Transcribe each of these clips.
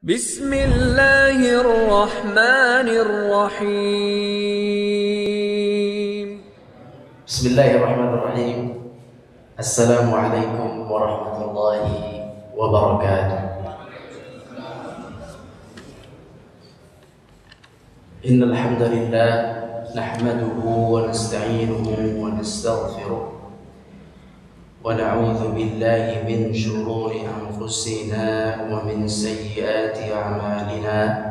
Bismillahirrahmanirrahim. Bismillahirrahmanirrahim. Assalamualaikum warahmatullahi wabarakatuh. Innal hamdalillah nahmaduhu wa nasta'inuhu wa nastaghfiruh wa na'udzu billahi min shururi anfusina wa min sayyiati a'malina.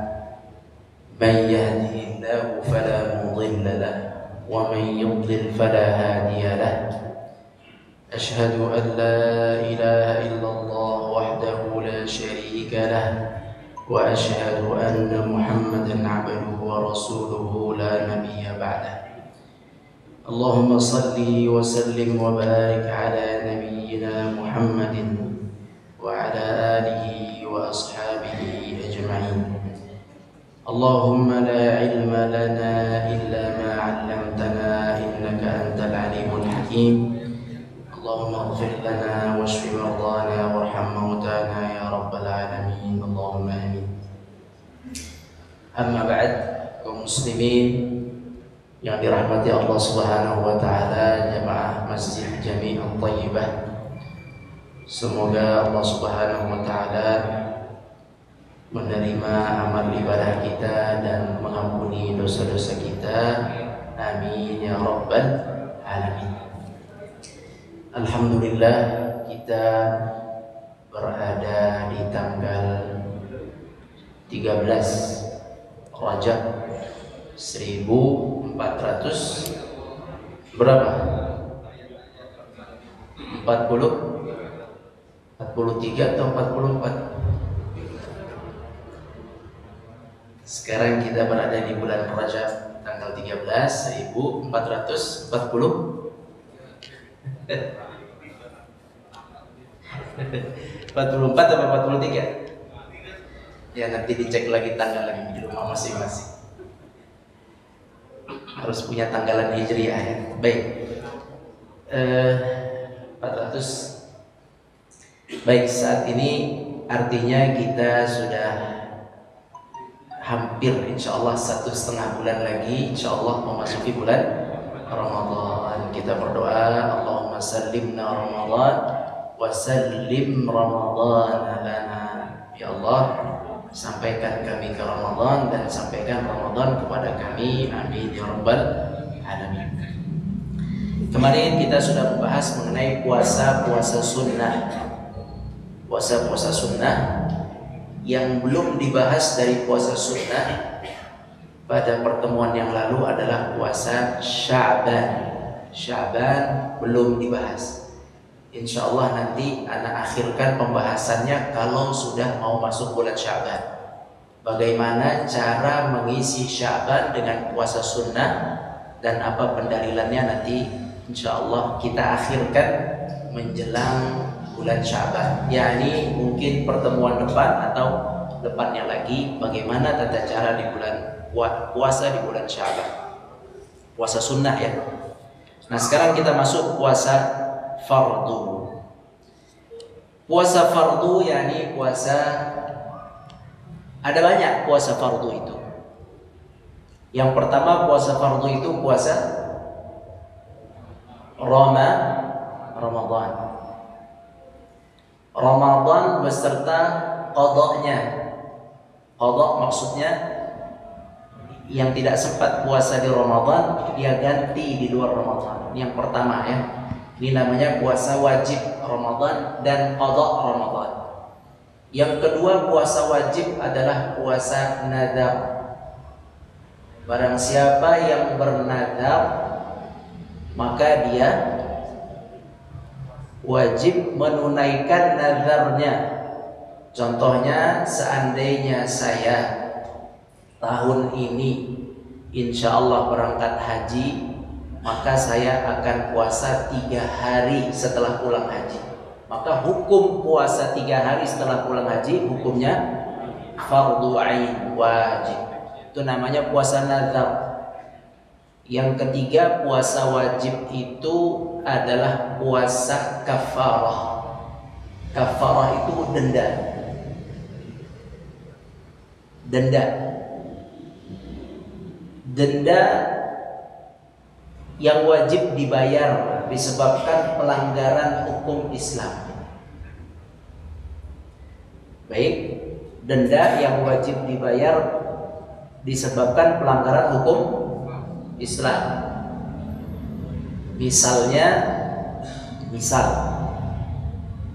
Man yahdihillahu fala mudilla lahu ومن يضلل فلا هادي له. أشهد أن لا إله إلا الله وحده لا شريك له وأشهد أن محمدا عبده ورسوله لا نبي بعده. اللهم صل وسلم وبارك على نبينا محمد وعلى آله وأصحابه أجمعين. اللهم لا علم لنا إلا ما علمتنا إنك أنت العليم الحكيم. اللهم اغفر لنا واشف مرضانا وارحم موتانا يا رب العالمين. اللهم آمين. Amma ba'd, kaum muslimin yang dirahmati Allah Subhanahu wa taala, jamaah Masjid Jami'at Thayyibah. Semoga Allah Subhanahu wa taala menerima amal ibadah kita dan mengampuni dosa-dosa kita. Amin ya rabbal alamin. Alhamdulillah, kita berada di tanggal 13 Rajab 1400 berapa? 43 atau 44? Sekarang kita berada di bulan Rajab tanggal 13 1440 44 atau 43? Ya, nanti dicek lagi tanggalan di rumah masing-masing. Harus punya tanggalan hijriah ya. Baik, 400. Baik, saat ini artinya kita sudah hampir insyaallah 1,5 bulan lagi insyaallah memasuki bulan Ramadan. Kita berdoa, Allahumma sallimna Ramadan wa sallim Ramadan lana. Ya Allah, sampaikan kami ke Ramadan dan sampaikan Ramadan kepada kami. Amin ya rabbal alamin. Kemarin kita sudah membahas mengenai puasa sunnah. Puasa sunnah. Yang belum dibahas dari puasa sunnah pada pertemuan yang lalu adalah puasa Sya'ban. Sya'ban belum dibahas. Insya Allah nanti anak akhirkan pembahasannya kalau sudah mau masuk bulan Sya'ban. Bagaimana cara mengisi Sya'ban dengan puasa sunnah dan apa pendalilannya nanti insya Allah kita akhirkan menjelang bulan Sya'ban, yakni mungkin pertemuan depan atau depannya lagi, bagaimana tata cara di bulan puasa di bulan Sya'ban, puasa sunnah ya. Nah, sekarang kita masuk puasa fardu. Puasa fardu yakni puasa, ada banyak puasa fardu itu. Yang pertama puasa fardu itu puasa Ramadan. Ramadan beserta qadanya. Qada maksudnya yang tidak sempat puasa di Ramadan dia ganti di luar Ramadan. Yang pertama ya. Ini namanya puasa wajib Ramadan dan qada Ramadan. Yang kedua puasa wajib adalah puasa nadar. Barang siapa yang bernadar maka dia wajib menunaikan nadarnya. Contohnya, seandainya saya tahun ini insya Allah berangkat haji, maka saya akan puasa 3 hari setelah pulang haji. Maka hukum puasa 3 hari setelah pulang haji hukumnya fardu ain, wajib. Itu namanya puasa nadar. Yang ketiga puasa wajib itu adalah puasa kafarah. Kafarah itu denda. denda. Denda yang wajib dibayar disebabkan pelanggaran hukum Islam. Baik, denda yang wajib dibayar disebabkan pelanggaran hukum Islam. Misalnya,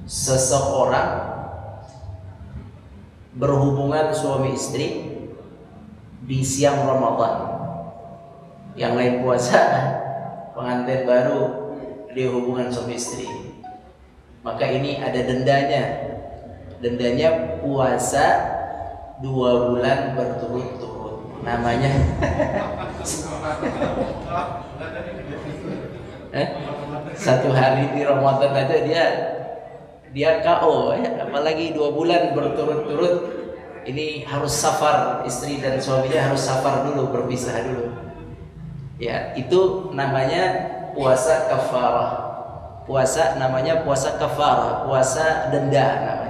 seseorang berhubungan suami istri di siang Ramadan, yang lain puasa, pengantin baru di hubungan suami istri, maka ini ada dendanya. Dendanya puasa 2 bulan berturut-turut. Namanya satu hari di Ramadan aja dia KO ya. Apalagi 2 bulan berturut-turut. Ini harus safar, istri dan suaminya harus safar dulu, berpisah dulu. Ya, itu namanya puasa kafarah. Namanya puasa kafarah, puasa denda namanya.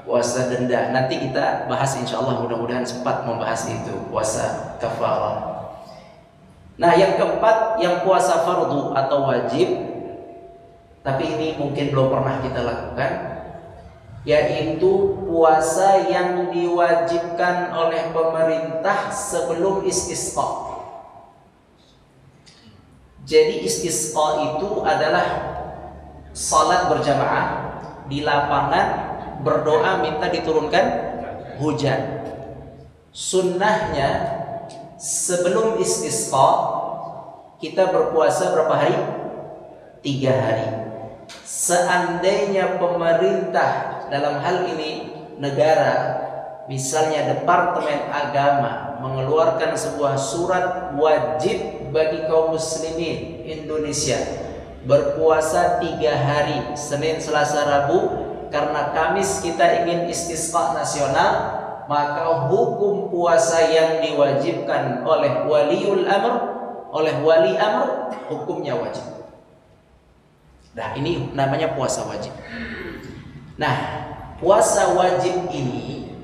Puasa denda. Nanti kita bahas insyaallah, mudah-mudahan sempat membahas itu, puasa kafarah. Nah, yang keempat, yang puasa fardu atau wajib, tapi ini mungkin belum pernah kita lakukan, yaitu puasa yang diwajibkan oleh pemerintah sebelum istisqa. Jadi istisqa itu adalah salat berjamaah di lapangan, berdoa minta diturunkan hujan. Sunnahnya sebelum istisqa kita berpuasa berapa hari? 3 hari. Seandainya pemerintah, dalam hal ini negara, misalnya Departemen Agama mengeluarkan sebuah surat wajib bagi kaum muslimin Indonesia berpuasa 3 hari, Senin, Selasa, Rabu, karena Kamis kita ingin istisqa nasional, maka hukum puasa yang diwajibkan oleh wali amr, hukumnya wajib. Nah, ini namanya puasa wajib. Nah, puasa wajib ini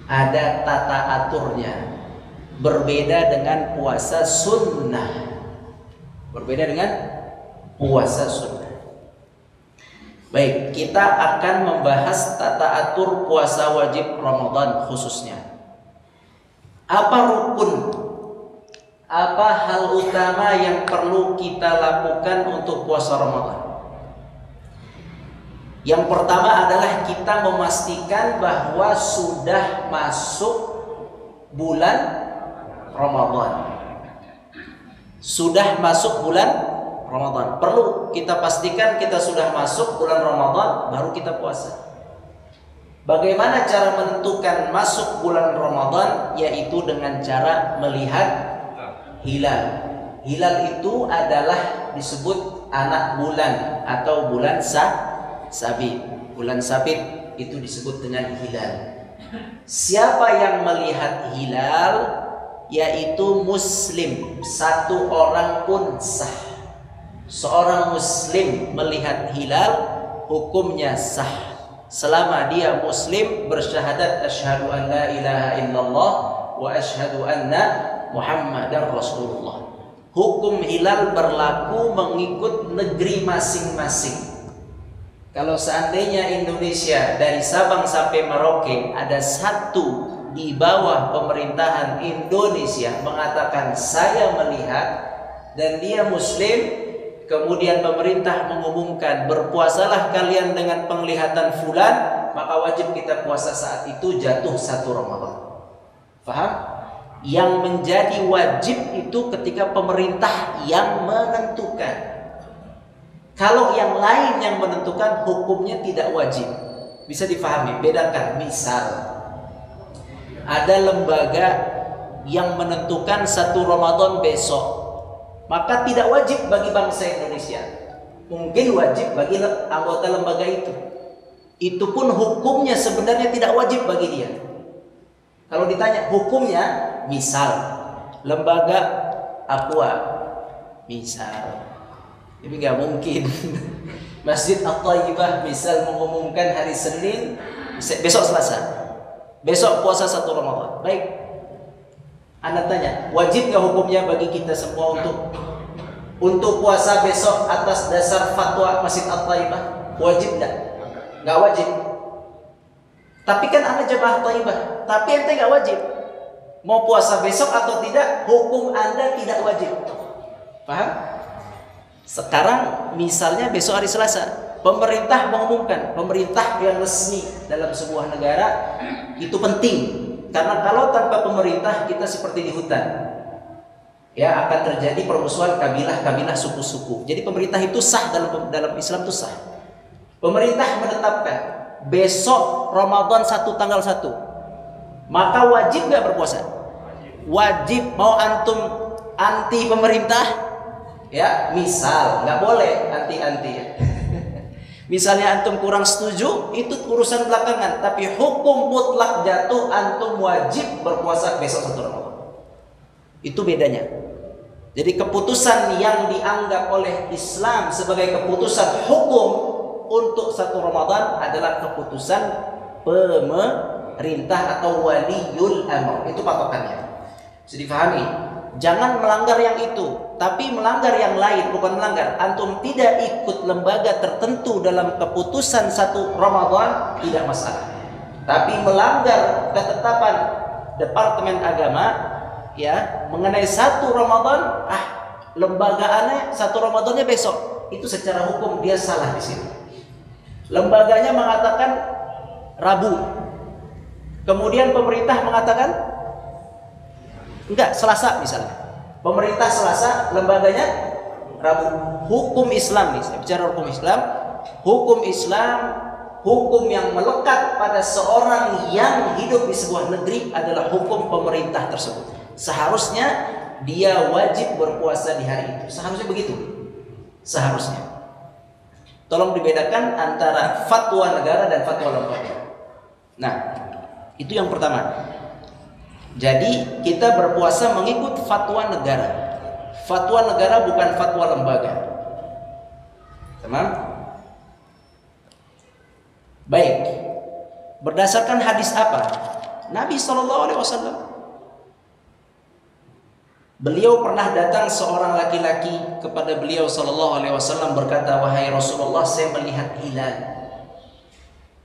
ada tata aturnya, berbeda dengan puasa sunnah. Baik, kita akan membahas tata atur puasa wajib Ramadan khususnya. Apa rukun, apa hal utama yang perlu kita lakukan untuk puasa Ramadan? Yang pertama adalah kita memastikan bahwa sudah masuk bulan Ramadan. Sudah masuk bulan Ramadan. Perlu kita pastikan kita sudah masuk bulan Ramadan, baru kita puasa. Bagaimana cara menentukan masuk bulan Ramadan? Yaitu dengan cara melihat hilal. Hilal itu adalah disebut anak bulan atau bulan sabit. Bulan sabit itu disebut dengan hilal. Siapa yang melihat hilal? Yaitu muslim, 1 orang pun sah. Seorang muslim melihat hilal, hukumnya sah selama dia muslim bersyahadat asyhadu an la ilaha illallah wa asyhadu anna muhammadar rasulullah. Hukum hilal berlaku mengikut negeri masing-masing. Kalau seandainya Indonesia dari Sabang sampai Merauke ada 1 di bawah pemerintahan Indonesia mengatakan saya melihat dan dia muslim, kemudian pemerintah mengumumkan berpuasalah kalian dengan penglihatan fulan, maka wajib kita puasa saat itu, jatuh 1 Ramadan. Faham? Yang menjadi wajib itu ketika pemerintah yang menentukan. Kalau yang lain yang menentukan, hukumnya tidak wajib. Bisa difahami? Bedakan. Misal ada lembaga yang menentukan 1 Ramadan besok, maka tidak wajib bagi bangsa Indonesia. Mungkin wajib bagi anggota lembaga itu. Itu pun hukumnya sebenarnya tidak wajib bagi dia. Kalau ditanya hukumnya, misal lembaga Aqua, misal, ini nggak mungkin. Masjid At-Thayyibah misal mengumumkan hari Senin, besok Selasa. Besok puasa 1 Ramadan. Baik. Anda tanya, wajib nggak hukumnya bagi kita semua untuk puasa besok atas dasar fatwa Masjid At-Thaibah? Wajib nggak? Nggak wajib. Tapi kan Anda jemaah Thaibah, tapi ente nggak wajib. Mau puasa besok atau tidak, hukum Anda tidak wajib. Paham? Sekarang misalnya besok hari Selasa, pemerintah mengumumkan, pemerintah yang resmi dalam sebuah negara itu penting. Karena kalau tanpa pemerintah kita seperti di hutan, ya akan terjadi permusuhan kabilah-kabilah, suku-suku. Jadi pemerintah itu sah dalam Islam itu sah. Pemerintah menetapkan besok Ramadan 1 tanggal 1, maka wajib nggak berpuasa? Wajib. Mau antum anti pemerintah, ya misal nggak boleh anti-anti ya. Misalnya antum kurang setuju, itu urusan belakangan. Tapi hukum mutlak jatuh, antum wajib berpuasa besok 1 Ramadan. Itu bedanya. Jadi keputusan yang dianggap oleh Islam sebagai keputusan hukum untuk 1 Ramadan adalah keputusan pemerintah atau waliul amr. Itu patokannya. Bisa difahami? Jangan melanggar yang itu, tapi melanggar yang lain. Bukan melanggar, antum tidak ikut lembaga tertentu dalam keputusan 1 Ramadan, tidak masalah. Tapi melanggar ketetapan Departemen Agama ya mengenai 1 Ramadan, lembaga aneh 1 Ramadannya besok, itu secara hukum dia salah di sini. Lembaganya mengatakan Rabu, kemudian pemerintah mengatakan enggak, Selasa misalnya. Pemerintah Selasa, lembaganya Rabu. Hukum Islam nih, saya bicara hukum Islam. Hukum Islam, hukum yang melekat pada seorang yang hidup di sebuah negeri adalah hukum pemerintah tersebut. Seharusnya dia wajib berpuasa di hari itu. Seharusnya begitu. Seharusnya. Tolong dibedakan antara fatwa negara dan fatwa lembaga. Nah, itu yang pertama. Jadi kita berpuasa mengikut fatwa negara. Fatwa negara bukan fatwa lembaga. Tamam? Baik. Berdasarkan hadis apa? Nabi SAW. Beliau pernah datang seorang laki-laki kepada beliau SAW berkata, "Wahai Rasulullah, saya melihat hilal."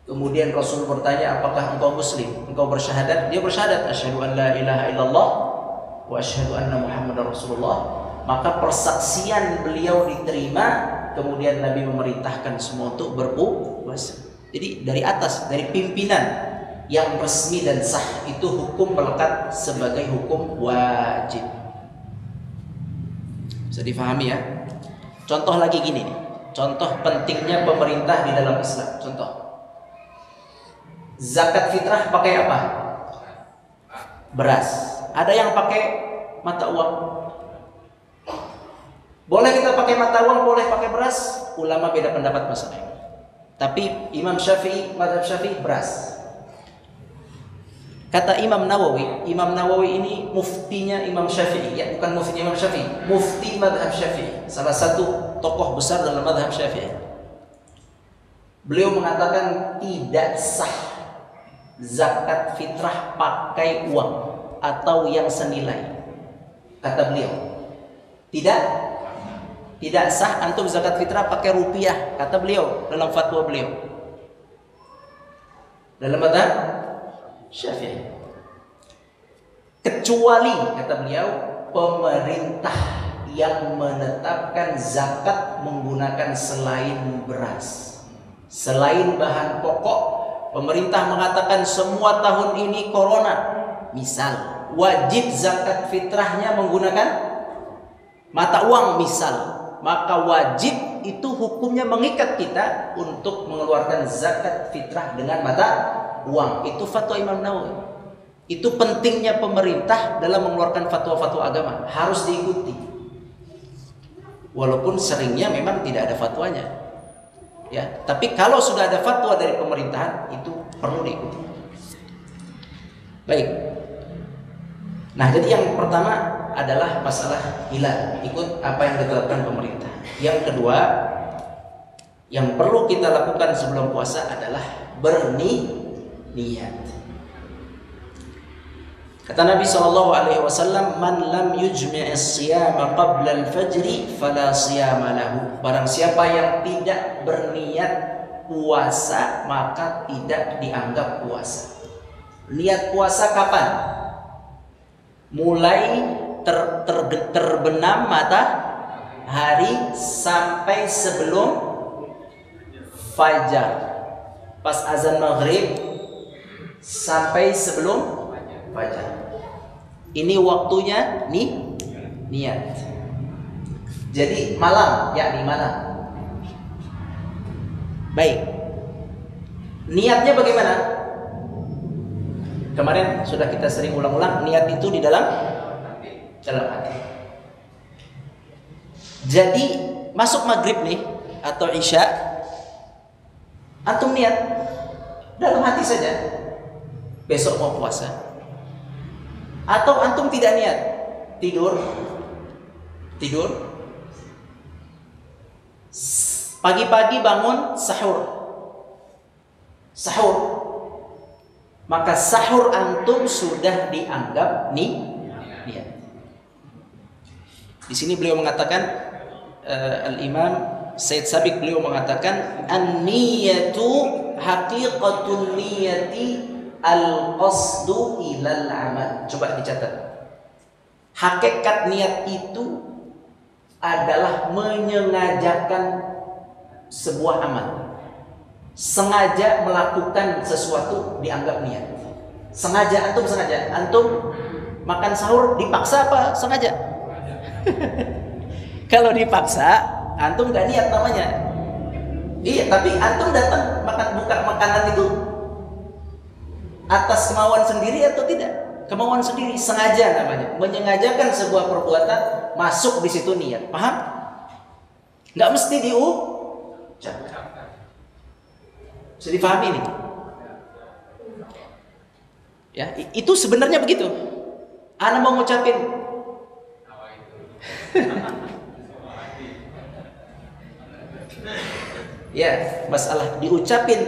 Kemudian Rasul bertanya, "Apakah engkau muslim? Engkau bersyahadat?" Dia bersyahadat, "Asyhadu an la ilaha illallah wa asyhadu anna Muhammadar Rasulullah." Maka persaksian beliau diterima. Kemudian Nabi memerintahkan semua untuk berpuasa. Jadi dari atas, dari pimpinan yang resmi dan sah, itu hukum melekat sebagai hukum wajib. Bisa difahami ya? Contoh lagi gini nih. Contoh pentingnya pemerintah di dalam Islam. Contoh, zakat fitrah pakai apa? Beras. Ada yang pakai mata uang. Boleh kita pakai mata uang, boleh pakai beras. Ulama beda pendapat masalah ini. Tapi Imam Syafi'i, mazhab Syafi'i beras. Kata Imam Nawawi ini muftinya Imam Syafi'i, ya bukan mufti Imam Syafi'i, mufti mazhab Syafi'i, salah satu tokoh besar dalam mazhab Syafi'i. Beliau mengatakan tidak sah zakat fitrah pakai uang atau yang senilai. Kata beliau, tidak sah antum zakat fitrah pakai rupiah, kata beliau dalam fatwa beliau. Dalam mazhab Syafi'i. Kecuali kata beliau pemerintah yang menetapkan zakat menggunakan selain beras, selain bahan pokok. Pemerintah mengatakan semua tahun ini corona, misal wajib zakat fitrahnya menggunakan mata uang misal, maka wajib itu hukumnya mengikat kita untuk mengeluarkan zakat fitrah dengan mata uang. Itu fatwa Imam Nawawi. Itu pentingnya pemerintah dalam mengeluarkan fatwa-fatwa agama, harus diikuti. Walaupun seringnya memang tidak ada fatwanya. Ya, tapi kalau sudah ada fatwa dari pemerintahan itu perlu diikuti. Baik. Nah, jadi yang pertama adalah masalah hilal, ikut apa yang ditetapkan pemerintah. Yang kedua, yang perlu kita lakukan sebelum puasa adalah berniat. Kata Nabi SAW, man lam yujmi'is siyama qabla al-fajri fala siyama lahu. Barang siapa yang tidak berniat puasa maka tidak dianggap puasa. Niat puasa kapan? Mulai terbenam matahari sampai sebelum fajar. Pas azan maghrib sampai sebelum fajar. Ini waktunya niat. Jadi malam, yakni malam. Baik. Niatnya bagaimana? Kemarin sudah kita sering ulang-ulang, niat itu di dalam hati. Jadi masuk maghrib nih atau isya, antum niat dalam hati saja besok mau puasa. Atau antum tidak niat, tidur pagi-pagi bangun sahur, maka sahur antum sudah dianggap niat. Di sini beliau mengatakan, Al-Imam Said Sabiq beliau mengatakan, an-niyatu haqiqatun niyati al-qasdu ilal amal. Coba dicatat. Hakikat niat itu adalah menyengajakan sebuah amal. Sengaja melakukan sesuatu dianggap niat. Sengaja, antum sengaja. Antum makan sahur dipaksa apa sengaja? Kalau dipaksa, antum gak niat namanya. Iya, tapi antum datang buka makanan itu atas kemauan sendiri atau tidak? Kemauan sendiri, sengaja namanya. Menyengajakan sebuah perbuatan masuk di situ niat. Paham? Nggak mesti diucapkan. Bisa dipahami ini? Ya, itu sebenarnya begitu. Ana mau ngucapin. Ya, masalah diucapin,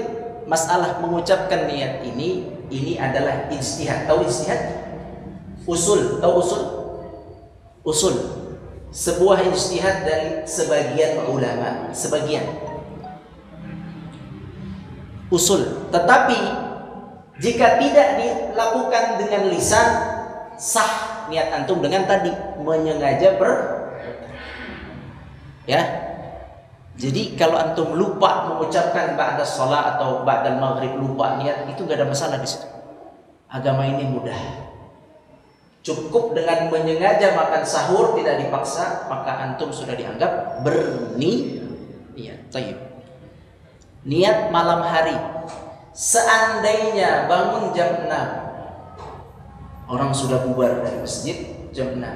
masalah mengucapkan niat ini adalah ijtihad. Tahu ijtihad? Usul, tahu usul? Usul. Sebuah ijtihad dari sebagian ulama, sebagian. Usul. Tetapi jika tidak dilakukan dengan lisan, sah niat antum dengan tadi menyengaja ya. Jadi kalau antum lupa mengucapkan ba'da shalah atau ba'da maghrib, lupa niat, itu gak ada masalah di situ. Agama ini mudah. Cukup dengan menyengaja makan sahur, tidak dipaksa, maka antum sudah dianggap berniat. Tayyib. Niat malam hari. Seandainya bangun jam 6, orang sudah bubar dari masjid jam 6,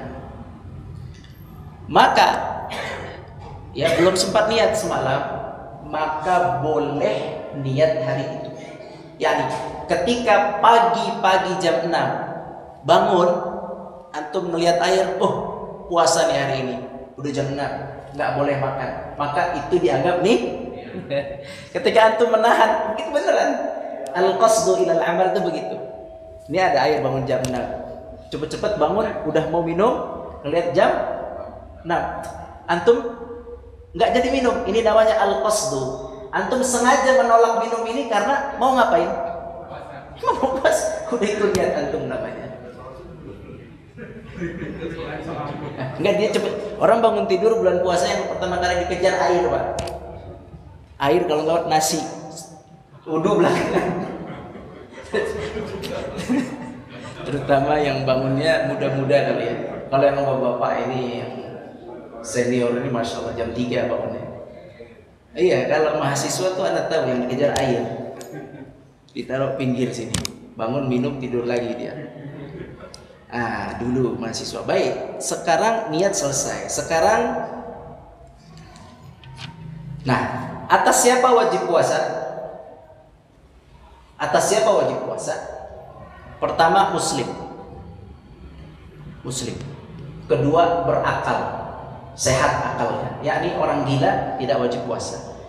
maka ya belum sempat niat semalam, maka boleh niat hari itu. Yani ketika pagi-pagi jam 6 bangun, antum melihat air, oh puasa nih hari ini, udah jam 6, nggak boleh makan, maka itu dianggap nih. Ketika antum menahan, itu beneran. Al-qasdu ilal amal itu begitu. Ini ada air, bangun jam 6, cepet-cepet bangun, udah mau minum, ngelihat jam 6, antum nggak jadi minum. Ini namanya al-qasdu. Antum sengaja menolak minum ini karena mau ngapain? Mau puasa. Udah itu niat antum namanya. Enggak, dia cepet. Orang bangun tidur bulan puasa yang pertama kali dikejar air, Pak. Air, kalau nggak nasi. Wudu belakangan. Terutama yang bangunnya muda-muda kali ya. Kalau yang bapak-bapak ini yang senior ini, masya Allah, jam 3 bangunnya. Iya, kalau mahasiswa tuh anda tahu yang dikejar air, ditaruh pinggir sini, bangun minum tidur lagi dia. Dulu mahasiswa. Baik, sekarang niat selesai. Sekarang, nah, atas siapa wajib puasa? Atas siapa wajib puasa? Pertama, muslim. Kedua, berakal, sehat akalnya, yakni orang gila tidak wajib puasa.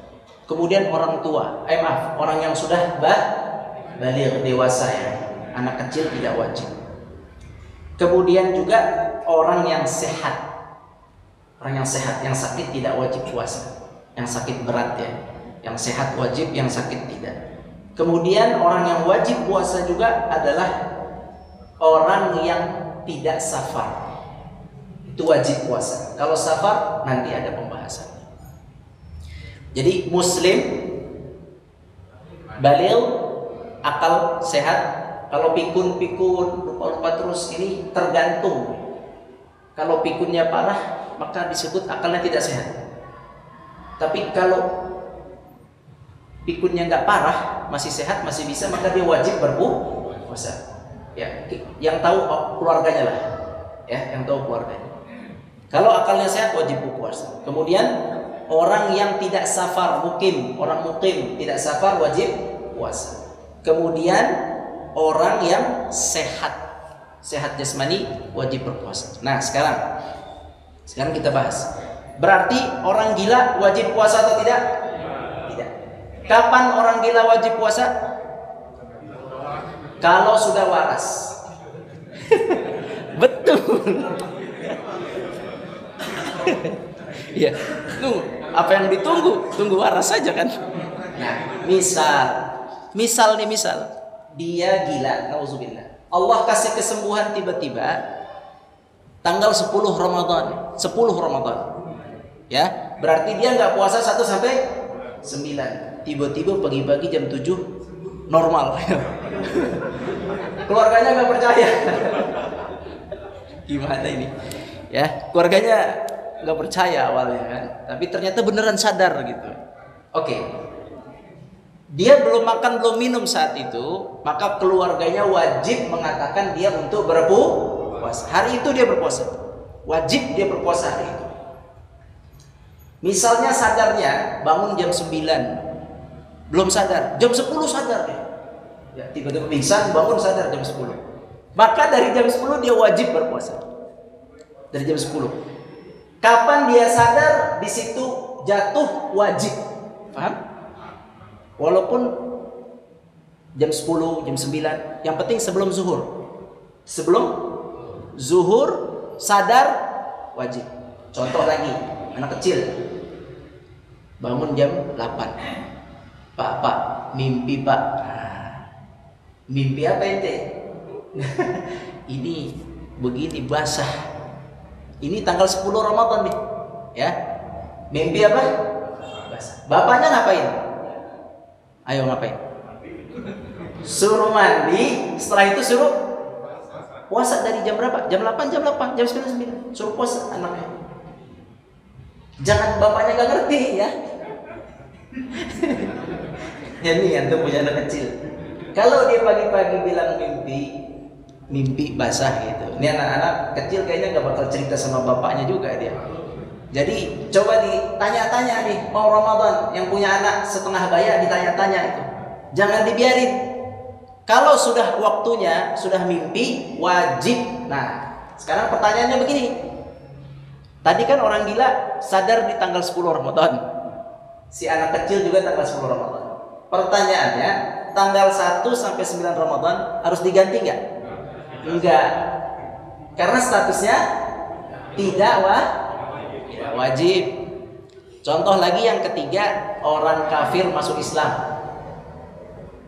Kemudian orang tua, orang yang sudah baligh, dewasa, ya, anak kecil tidak wajib. Kemudian juga orang yang sehat. Orang yang sehat, yang sakit tidak wajib puasa. Yang sakit berat ya. Yang sehat wajib, yang sakit tidak. Kemudian orang yang wajib puasa juga adalah orang yang tidak safar. Itu wajib puasa. Kalau safar nanti ada pembahasan. Jadi muslim baligh, akal sehat. Kalau pikun-pikun, lupa-lupa terus, ini tergantung. Kalau pikunnya parah, maka disebut akalnya tidak sehat. Tapi kalau pikunnya nggak parah, masih sehat, masih bisa, maka dia wajib berpuasa. Ya, yang tahu keluarganya lah, ya, yang tahu keluarganya. Kalau akalnya sehat, wajib berpuasa. Kemudian orang yang tidak safar, orang mukim tidak safar, wajib puasa. Kemudian orang yang sehat jasmani wajib berpuasa. Nah, sekarang kita bahas. Berarti orang gila wajib puasa atau tidak? Tidak. Kapan orang gila wajib puasa? Kalau sudah waras. Betul. Iya. Apa yang ditunggu? Tunggu waras saja kan. Nah, misal dia gila, nauzubillah. Allah kasih kesembuhan tiba-tiba tanggal 10 Ramadan. Ya, berarti dia nggak puasa 1 sampai 9. Tiba-tiba pagi-pagi jam 7 normal. Keluarganya nggak percaya. Gimana ini? Ya, keluarganya nggak percaya awalnya kan, tapi ternyata beneran sadar gitu. Oke. Dia belum makan, belum minum saat itu, maka keluarganya wajib mengatakan dia untuk berpuasa. Hari itu dia berpuasa. Wajib dia berpuasa hari itu. Misalnya sadarnya bangun jam 9. Belum sadar, jam 10 sadar dia. Ya, tiba-tiba pingsan, bangun sadar jam 10. Maka dari jam 10 dia wajib berpuasa. Dari jam 10. Kapan dia sadar, di situ jatuh wajib. Paham? Walaupun jam 10, jam 9, yang penting sebelum zuhur. Sebelum zuhur sadar wajib. Contoh lagi, anak kecil bangun jam 8. Pak, mimpi Pak. Mimpi apa ente? Ini begini basah. Ini tanggal 10 Ramadan nih. Ya. Mimpi apa? Basah. Bapaknya ngapain? Ayo ngapain? Suruh mandi, setelah itu suruh puasa dari jam berapa? Jam 8, jam 9. Suruh puasa anaknya. Jangan bapaknya gak ngerti ya. Ya nih antum punya anak kecil. Kalau dia pagi-pagi bilang mimpi basah gitu. Ini anak-anak kecil kayaknya gak bakal cerita sama bapaknya juga dia. Jadi coba ditanya-tanya nih, mau Ramadan yang punya anak setengah bayar ditanya-tanya itu. Jangan dibiarin. Kalau sudah waktunya, sudah mimpi, wajib. Nah, sekarang pertanyaannya begini. Tadi kan orang gila sadar di tanggal 10 Ramadan. Si anak kecil juga tanggal 10 Ramadan. Pertanyaannya, tanggal 1 sampai 9 Ramadan harus diganti nggak? Enggak. Karena statusnya tidak wajib. Contoh lagi yang ketiga, orang kafir masuk Islam.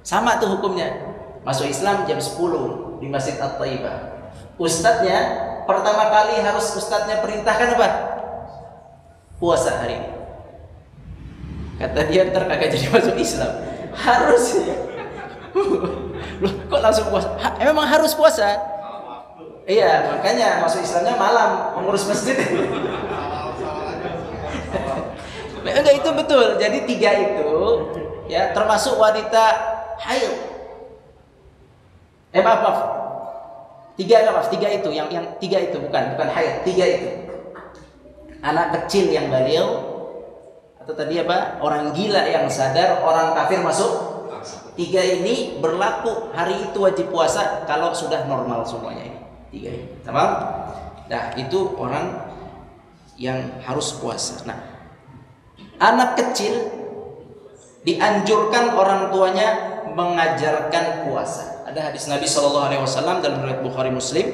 Sama tuh hukumnya. Masuk Islam jam 10 di Masjid At-Thaibah. Ustadznya pertama kali harus ustadznya perintahkan apa? Puasa hari ini. Kata dia ntar kagak jadi masuk Islam. Harus. Loh, kok langsung puasa? Memang harus puasa. Iya, makanya masuk Islamnya malam mengurus masjid. Enggak, itu betul. Jadi 3 itu ya termasuk wanita haid. Maaf. 3 itu yang 3 itu bukan haid, 3 itu. Anak kecil yang baligh atau tadi apa? Orang gila yang sadar, orang kafir masuk. 3 ini berlaku hari itu wajib puasa kalau sudah normal semuanya ini. 3 ini. Tamam? Nah, itu orang yang harus puasa. Nah, anak kecil dianjurkan orang tuanya mengajarkan puasa. Ada hadis Nabi SAW dalam riwayat Bukhari Muslim,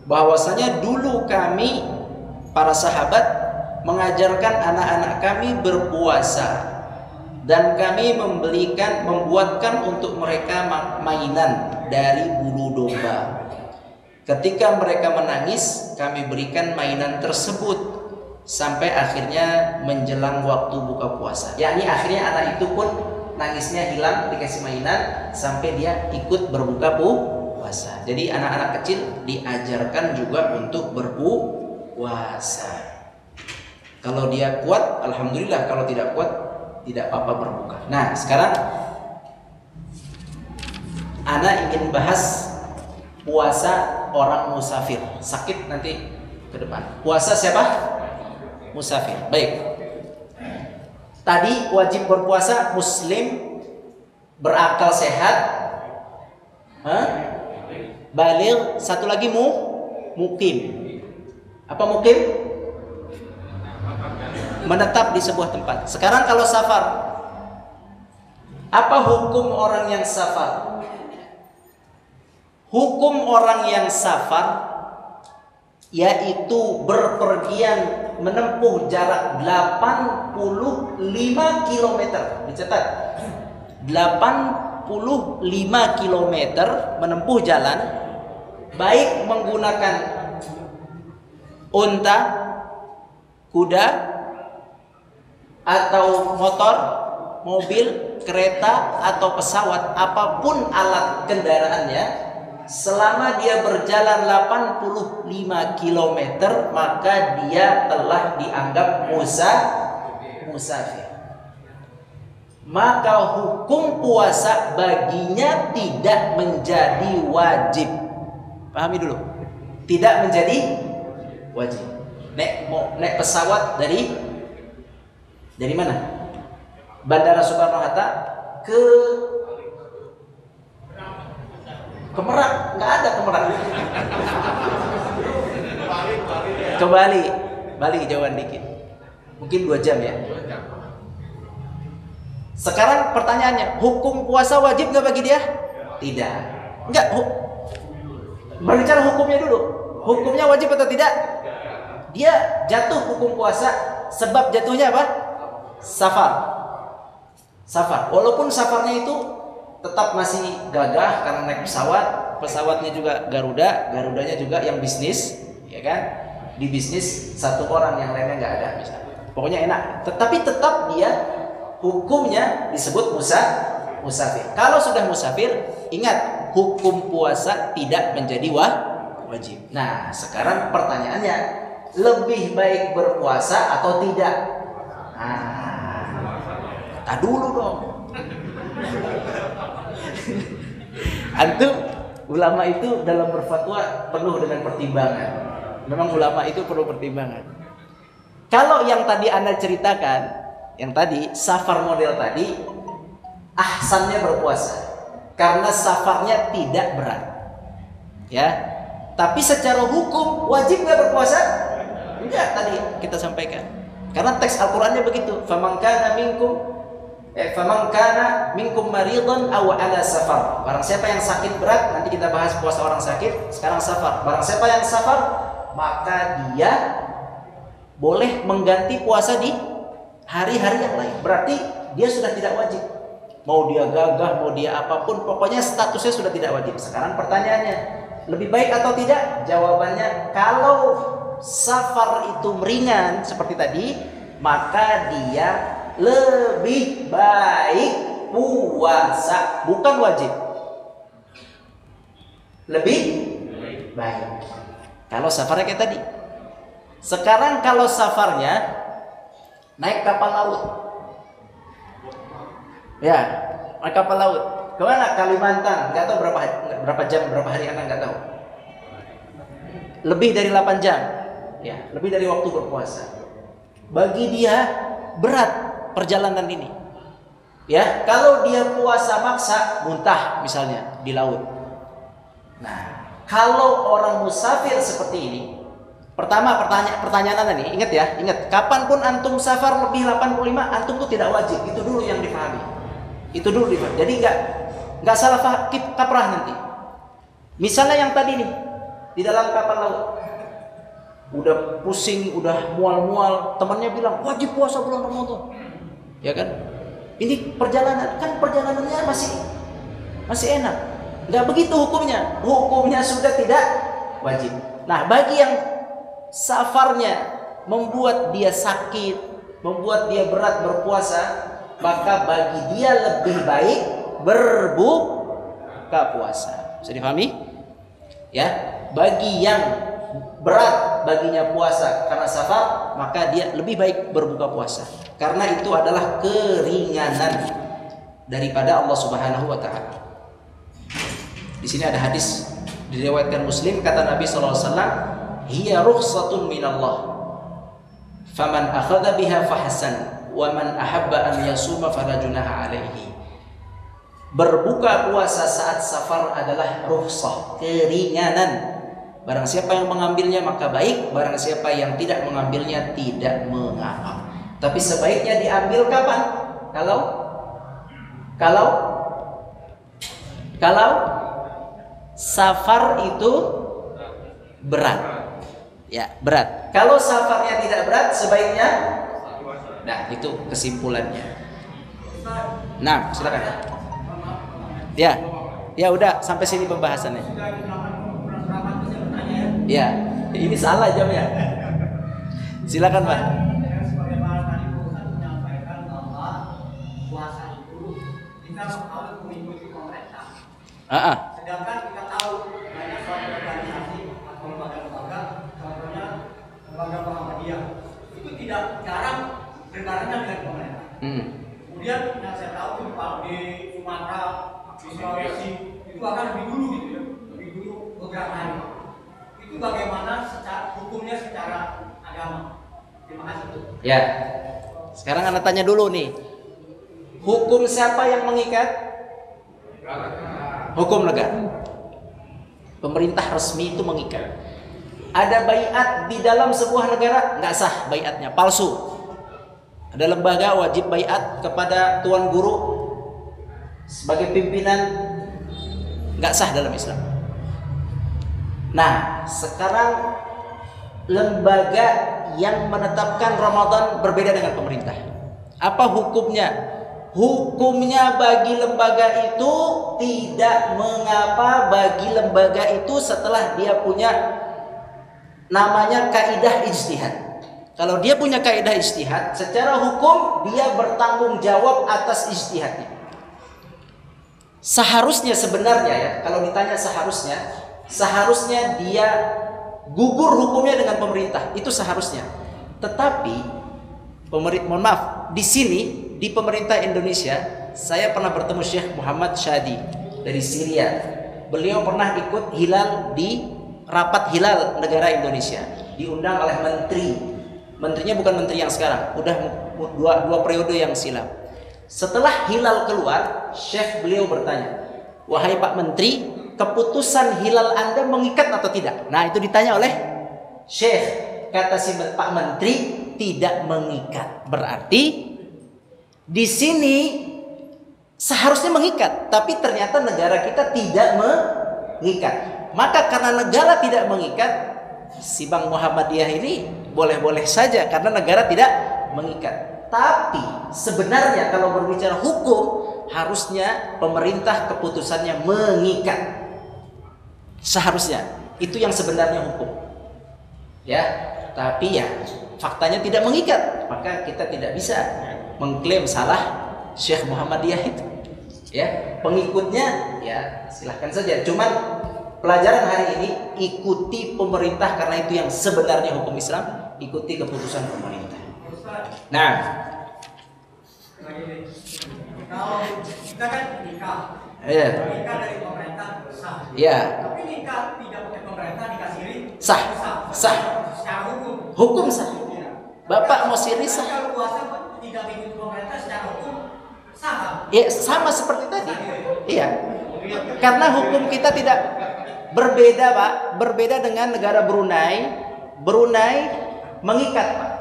bahwasanya dulu kami para sahabat mengajarkan anak-anak kami berpuasa, dan kami membuatkan untuk mereka mainan dari bulu domba. Ketika mereka menangis, kami berikan mainan tersebut sampai akhirnya menjelang waktu buka puasa. Yakni akhirnya anak itu pun nangisnya hilang, dikasih mainan sampai dia ikut berbuka puasa. Jadi anak-anak kecil diajarkan juga untuk berpuasa. Kalau dia kuat, alhamdulillah. Kalau tidak kuat, tidak apa-apa berbuka. Nah, sekarang anak ingin bahas puasa orang musafir. Sakit nanti ke depan. Puasa siapa? Musafir. Baik. Tadi wajib berpuasa muslim, berakal sehat, baligh, satu lagi mukim. Apa mukim? Menetap di sebuah tempat. Sekarang kalau safar, apa hukum orang yang safar? Hukum orang yang safar yaitu berpergian menempuh jarak 85 km. Dicatat. 85 km menempuh jalan, baik menggunakan unta, kuda, atau motor, mobil, kereta, atau pesawat, apapun alat kendaraannya, selama dia berjalan 85 km, maka dia telah dianggap musafir. Maka hukum puasa baginya tidak menjadi wajib. Pahami dulu. Tidak menjadi wajib. Naik pesawat dari mana? Bandara Soekarno-Hatta ke Merak, nggak ada ke Merak. Ke Bali jauhan dikit. Mungkin 2 jam ya. Sekarang pertanyaannya, hukum puasa wajib nggak bagi dia? Tidak. Enggak. Berbicara hukumnya dulu. Hukumnya wajib atau tidak? Dia jatuh hukum puasa sebab jatuhnya apa? Safar. Walaupun safarnya itu tetap masih gagah karena naik pesawatnya juga Garudanya juga yang bisnis, ya kan? Di bisnis satu orang, yang lainnya nggak ada misalnya. Pokoknya enak. Tetapi tetap dia hukumnya disebut musafir. Kalau sudah musafir, ingat hukum puasa tidak menjadi wajib. Nah, sekarang pertanyaannya, lebih baik berpuasa atau tidak? Nah, dulu dong. Antum, ulama itu dalam berfatwa penuh dengan pertimbangan. Memang ulama itu perlu pertimbangan. Kalau yang tadi Anda ceritakan, yang tadi safar model tadi, ahsannya berpuasa karena safarnya tidak berat. Ya. Tapi secara hukum wajib nggak berpuasa? Enggak, tadi kita sampaikan. Karena teks Al-Qur'annya begitu. Faman kana minkum maridhan aw ala safar. Barang siapa yang sakit berat, nanti kita bahas puasa orang sakit, sekarang safar. Barang siapa yang safar, maka dia boleh mengganti puasa di hari-hari yang lain. Berarti dia sudah tidak wajib. Mau dia gagah, mau dia apapun, pokoknya statusnya sudah tidak wajib. Sekarang pertanyaannya, lebih baik atau tidak? Jawabannya, kalau safar itu ringan seperti tadi, maka dia lebih baik puasa, bukan wajib. Lebih baik kalau safarnya kayak tadi. Sekarang kalau safarnya naik kapal laut, ya, naik kapal laut kemana? Kalimantan, nggak tahu berapa jam, berapa hari, anak nggak tahu. Lebih dari 8 jam, ya, lebih dari waktu berpuasa. Bagi dia berat perjalanan ini, ya. Kalau dia puasa maksa, muntah misalnya di laut. Nah, kalau orang musafir seperti ini, pertama pertanyaan Anda nih, ingat ya, kapanpun antum safar lebih 85, antum tuh tidak wajib. Itu dulu yang dipahami. Jadi nggak salah kaprah nanti. Misalnya yang tadi nih, di dalam kapal laut. Udah pusing, udah mual-mual, temannya bilang wajib puasa bulan Ramadan. Ya kan? Ini perjalanan, kan perjalanannya masih enak. Nggak begitu hukumnya. Hukumnya sudah tidak wajib. Nah, bagi yang safarnya membuat dia sakit, membuat dia berat berpuasa, maka bagi dia lebih baik berbuka puasa. Bisa dipahami? Ya, bagi yang berat baginya puasa karena safar, maka dia lebih baik berbuka puasa. Karena itu adalah keringanan daripada Allah Subhanahu wa taala. Di sini ada hadis diriwayatkan Muslim, kata Nabi sallallahu alaihi wasallam, "Hiya rukhsatun minallah. Faman akhadha biha fahsan, wa man ahabba an yasuma fala junaha alaihi." Berbuka puasa saat safar adalah rukhsah, keringanan. Barang siapa yang mengambilnya maka baik, barang siapa yang tidak mengambilnya tidak mengapa. Tapi sebaiknya diambil kapan? Kalau safar itu berat. Ya, berat. Kalau safarnya tidak berat, sebaiknya. Nah, itu kesimpulannya. Nah, silakan. Ya. Ya udah, sampai sini pembahasannya. Ya, ini salah jamnya. Silakan, Pak. Sebagaimana tadi Ustaz menyampaikan bahwa puasa itu kita harus mengikuti pemerintah. Sedangkan kita tahu banyak suatu organisasi atau lembaga-lembaga, contohnya lembaga Muhammadiyah, itu tidak jarang berkarenanya dengan pemerintah. Kemudian yang saya tahu di Sumatera, di Sulawesi itu akan lebih dulu gitu ya, lebih dulu beberapa hari. Itu bagaimana secara hukumnya secara agama? Terima kasih. Ya. Sekarang Anda tanya dulu nih. Hukum siapa yang mengikat? Hukum negara. Pemerintah resmi itu mengikat. Ada baiat di dalam sebuah negara, nggak sah baiatnya, palsu. Ada lembaga wajib baiat kepada tuan guru sebagai pimpinan, nggak sah dalam Islam. Nah, sekarang lembaga yang menetapkan Ramadan berbeda dengan pemerintah. Apa hukumnya? Hukumnya bagi lembaga itu tidak mengapa bagi lembaga itu setelah dia punya namanya kaidah ijtihad. Kalau dia punya kaidah ijtihad, secara hukum dia bertanggung jawab atas ijtihadnya. Seharusnya sebenarnya ya, kalau ditanya seharusnya dia gugur hukumnya dengan pemerintah, itu seharusnya. Tetapi mohon maaf, di sini di pemerintah Indonesia saya pernah bertemu Syekh Muhammad Syadi dari Syria. Beliau pernah ikut hilal di rapat hilal negara Indonesia, diundang oleh menterinya bukan menteri yang sekarang, udah dua periode yang silam. Setelah hilal keluar, Syekh beliau bertanya, "Wahai Pak Menteri, keputusan hilal Anda mengikat atau tidak?" Nah, itu ditanya oleh Syekh. Kata si Pak Menteri, tidak mengikat. Berarti di sini seharusnya mengikat, tapi ternyata negara kita tidak mengikat. Maka karena negara tidak mengikat, si Bank Muhammadiyah ini boleh-boleh saja karena negara tidak mengikat. Tapi sebenarnya kalau berbicara hukum, harusnya pemerintah keputusannya mengikat. Seharusnya itu yang sebenarnya hukum. Ya, tapi ya faktanya tidak mengikat, maka kita tidak bisa mengklaim salah Syekh Muhammadiyah itu. Ya, pengikutnya ya silahkan saja. Cuman pelajaran hari ini ikuti pemerintah karena itu yang sebenarnya hukum Islam, ikuti keputusan pemerintah. Nah, kalau kita kan nikah, iya. nikah dari pemerintah sah. Iya. Tapi nikah tidak pakai pemerintah, nikah siri Sah. Sah. Secara hukum. Hukum sah. Bapak mau siri Tapi sah. kalau puasa tidak mengikuti pemerintah secara hukum sah. Ya, sama seperti tadi. Iya. Karena hukum kita tidak berbeda, Pak. Berbeda dengan negara Brunei. Brunei mengikat, Pak.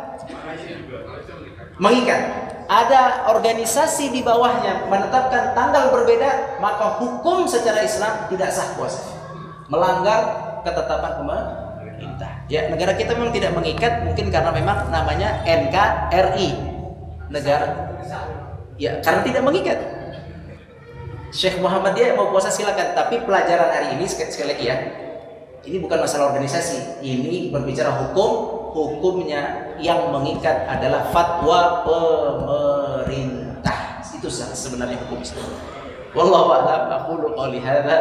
Mengikat. Ada organisasi di bawahnya menetapkan tanggal berbeda, maka hukum secara Islam tidak sah puasa. Melanggar ketetapan pemerintah. Ya, negara kita memang tidak mengikat, mungkin karena memang namanya NKRI, negara. Ya, karena tidak mengikat. Syekh Muhammadiyah mau puasa silakan, tapi pelajaran hari ini sekali lagi ya, ini bukan masalah organisasi, ini berbicara hukumnya yang mengikat adalah fatwa pemerintah. Itu sebenarnya hukum Islam. Wallahu a'lam, aqulu qouli hadza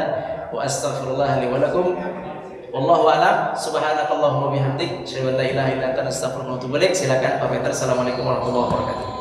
wa astaghfirullah li wa lakum. Wallahu a'lam. Subhanakallahumma bihamdik, asyhadu an la ilaha illa anta, astaghfiruka wa atubu ilaik. Silakan Pak Peter. Assalamualaikum warahmatullahi wabarakatuh.